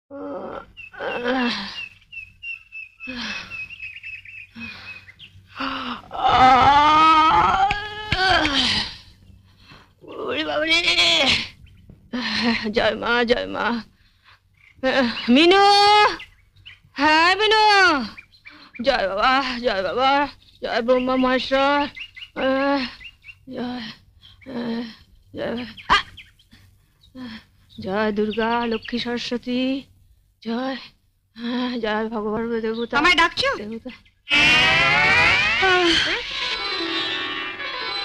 জয় মা, জয় মা। মিনু, হ্যাঁ মিনু, জয় বাবা, জয় বাবা, জয় ব্রহ্মা মহেশ্বর, জয় দুর্গা লক্ষ্মী সরস্বতী, জয় জয় ভগবান দেবতা। আমায় ডাকছো?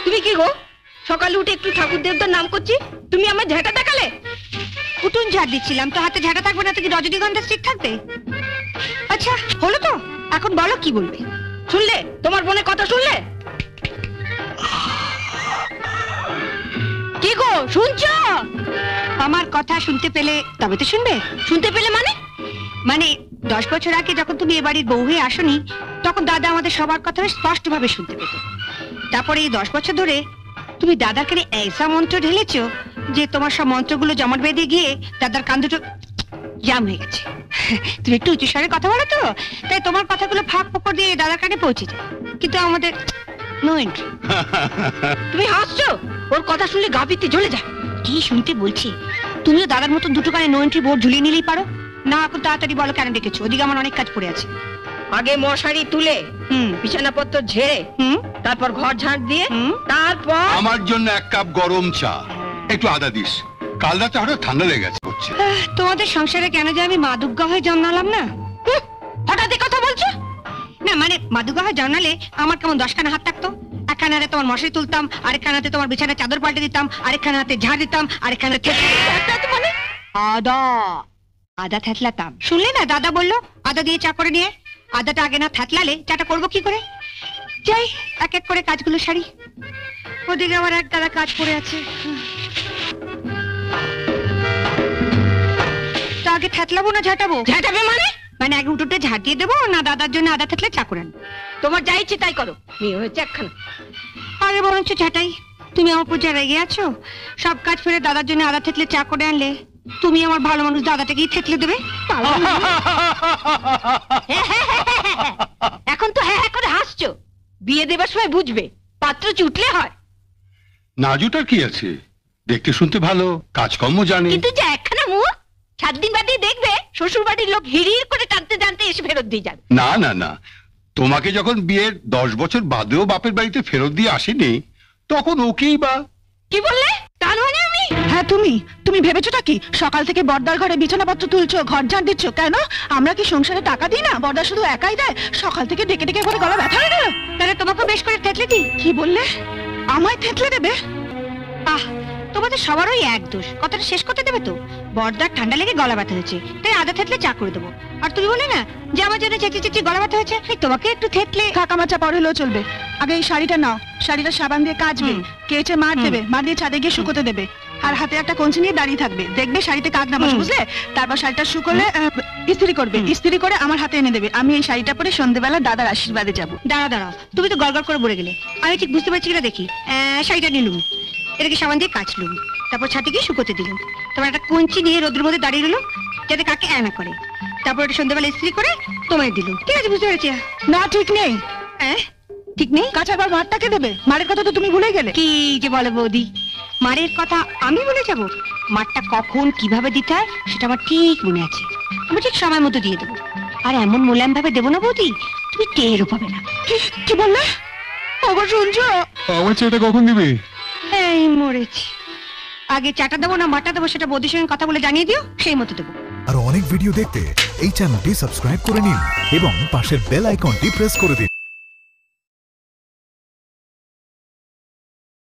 তুমি কি গো, সকালে উঠে একটু ঠাকুর দেবতার নাম করছি, তুমি আমার ঝাঁটা দেখালে? উঠুন ঝাড় দিচ্ছিলাম, তো হাতে ঝাঁটা থাকবে না তো কি রজনীগন্ধা স্টিক থাকবে? আচ্ছা হলো তো, এখন বলো কি বলবে। শুনলে তোমার বোনের কথা শুনলে? কি গো শুনছো? আমার কথা শুনতে পেলে তবে তো শুনবে। শুনতে পেলে মানে? মানে 10 বছর আগে যখন তুমি এ বাড়ির বউ হয়ে আসনি, তখন দাদা আমাদের সবার কথা স্পষ্ট ভাবে শুনতে পেত। তারপরে এই 10 বছর ধরে তুমি দাদার কানে ऐसा মন্ত্র ঢেলেছো যে তোমার সব মন্ত্রগুলো জমাট বেঁধে গিয়ে দাদার কান দুটো জাম হয়ে গেছে। তুমি একটু উঁচু স্বরে কথা বলো তো, তাই তোমার কথাগুলো ফাঁক ফোকর দিয়ে দাদার কানে পৌঁছে যায়, কিন্তু আমাদের নো এন্ট্রি। তুমি হাসছো? ওর কথা শুনলে গা পিত্তে জ্বলে যায়। কি শুনতে বলছি? তুমিও দাদার মতন দুটো কানে নো এন্ট্রি বোর্ড ঝুলিয়ে নিলেই পারো না। এখন তাড়াতাড়ি বলো কেন ডেকেছো? ওদিকে আমার অনেক কাজ পড়ে আছে। আগে মশারি তুলে, বিছানাপত্র ঝেড়ে, তারপর ঘর ঝাঁট দিয়ে, তারপর আমার জন্য 1 কাপ গরম চা, একটু আদা দিস। কাল রাতে হঠাৎ ঠান্ডা লেগে গেছে। তোমাদের সংসারে কেন যে আমি মা দুর্গা হয়ে জন্মালাম না? হঠাৎ কথা বলছো না, মানে মা দুর্গা হয়ে জন্মালে আমার কেমন 10খানা হাত থাকতো। একখানা হাতে তোমার মশারি তুলতাম, আরেকখানা হাতে তোমার বিছানার চাদর পাল্টে দিতাম, আরেকখানা হাতে ঝাড় দিতাম, আরেকখানা মানে আদা আদা থেতলাতাম। শুনলে না, দাদা বললো আদা দিয়ে চা করে নিয়ে। আদাটা আগে না থেতলালে চাটা করবো কি করে? যাই এক এক করে কাজগুলো সারি। ওদিকে আমার এক দাদা কাজ পড়ে আছে। তো আগে থেতলাবো না ঝাঁটাবো? ঝাঁটাবে মানে? মানে আগে উঠোতে ঝাঁট দিয়ে দেবো না দাদার জন্য আদা থেতলে চা করে আনবো? তোমার যা ইচ্ছে তাই করো, মেয়ে হয়েছে একখানা। আগে বরঞ্চ ঝাঁটাই। তুমি আমার উপর যা রেগে আছো, সব কাজ ফেলে দাদার জন্য আদা থেতলে চা করে আনলে তুমি আমার ভালো মানুষ দাদাটাকেই থেতলে দেবে। এখন তো হ্যাঁ হ্যাঁ করে হাসছো, বিয়ে দেবার সময় বুঝবে পাত্র চুটলে হয়। না জুটার কি আছে, দেখতে শুনতে ভালো, কাজকর্ম জানে। কিন্তু যে একখানা মুখ, 7 দিন বাদে দেখবে শ্বশুর বাড়ির লোক হিড়ির করে টানতে টানতে এসে ফেরত দিয়ে যাবে। না না না, তোমাকে যখন বিয়ের 10 বছর বাদেও বাপের বাড়িতে ফেরত দিয়ে আসেনি, তখন ওকেই বা। কি বললে? তা নয় আমি? হ্যাঁ তুমি ভেবেছোটা কি সকাল থেকে বর্দার ঘরে বিছানাপত্র তুলছো, ঘর ঝাড় দিচ্ছ? কেন আমরা কি সংসারে টাকা দিই না? বর্দা শুধু একাই দেয়? সকাল থেকে ডেকে ডেকে করে গলা ব্যথা হয়ে গেল। তাহলে তোমাকে বেশ করে থেতলে দিই। কি বললে? আমায় থেতলে দেবে? আহ, তোমাদের সবারই এক দোষ। কথাটা শেষ করতে দেবে তো? বর্দার ঠান্ডা লেগে গলা ব্যথা হয়েছে, তাই আদা থেতলে চা করে দেবো। আর তুমি বলে না যে আমার জন্য চেঁচিয়ে চেঁচিয়ে গলা ব্যথা হয়েছে, তোমাকে একটু থেতলে। কাকা মাচা পর হলেও চলবে। আগে এই শাড়িটা নাও, শাড়িটা সাবান দিয়ে কাচবে, কেচে মার দেবে, মার দিয়ে ছাদে গিয়ে শুকোতে দেবে। আর হাতে একটা কঞ্চি নিয়ে দাঁড়িয়ে থাকবে, দেখবে শাড়িতে কাক না বসে, বুঝলে? তারপর শাড়িটা শুকোলে ইস্ত্রি করবে, ইস্ত্রি করে আমার হাতে এনে দেবে। আমি এই শাড়িটা পরে সন্ধ্যেবেলা দাদার আশীর্বাদে যাবো। দাঁড়াও, তুমি তো গড়গড় করে বলে গেলে। আমি ঠিক বুঝতে পারছি কিনা দেখি। শাড়িটা নিলুম, এটাকে সাবান দিয়ে কাচলুম, তারপর ছাদে গিয়ে শুকোতে দিলুম, তারপর একটা কঞ্চি নিয়ে রোদ্রের মধ্যে দাঁড়িয়ে রইল যাতে কাকে না করে, তারপর এটা সন্ধ্যাবেলা ইস্ত্রি করে তোমায় দিলুম। ঠিক আছে, বুঝতে পেরেছি। না ঠিক নেই। ঠিক নেই? কাঁচার পর মারটাকে দেবে? মারের কথা তো তুমি ভুলে গেলে। কি যে বলে বৌদি, মারের কথা আমি বলে যাব? মারটা কখন কিভাবে দিতে হয় সেটা আমার ঠিক মনে আছে। আমি ঠিক সময় মতো দিয়ে দেবো। আর এমন মোলায়েম ভাবে দেবো না বৌদি, তুমি টেরও পাবে না। কি বললে? ওগো শুনছো? আমার চাটা কখন দিবে? এই মরেছি। আগে চাটা দেবো না মাটা দেবো সেটা বৌদির সঙ্গে কথা বলে জানিয়ে দিও, সেই মতো দেবো। আর অনেক ভিডিও দেখতে এই চ্যানেলটি সাবস্ক্রাইব করে নিন এবং পাশের বেল আইকনটি প্রেস করে দিন।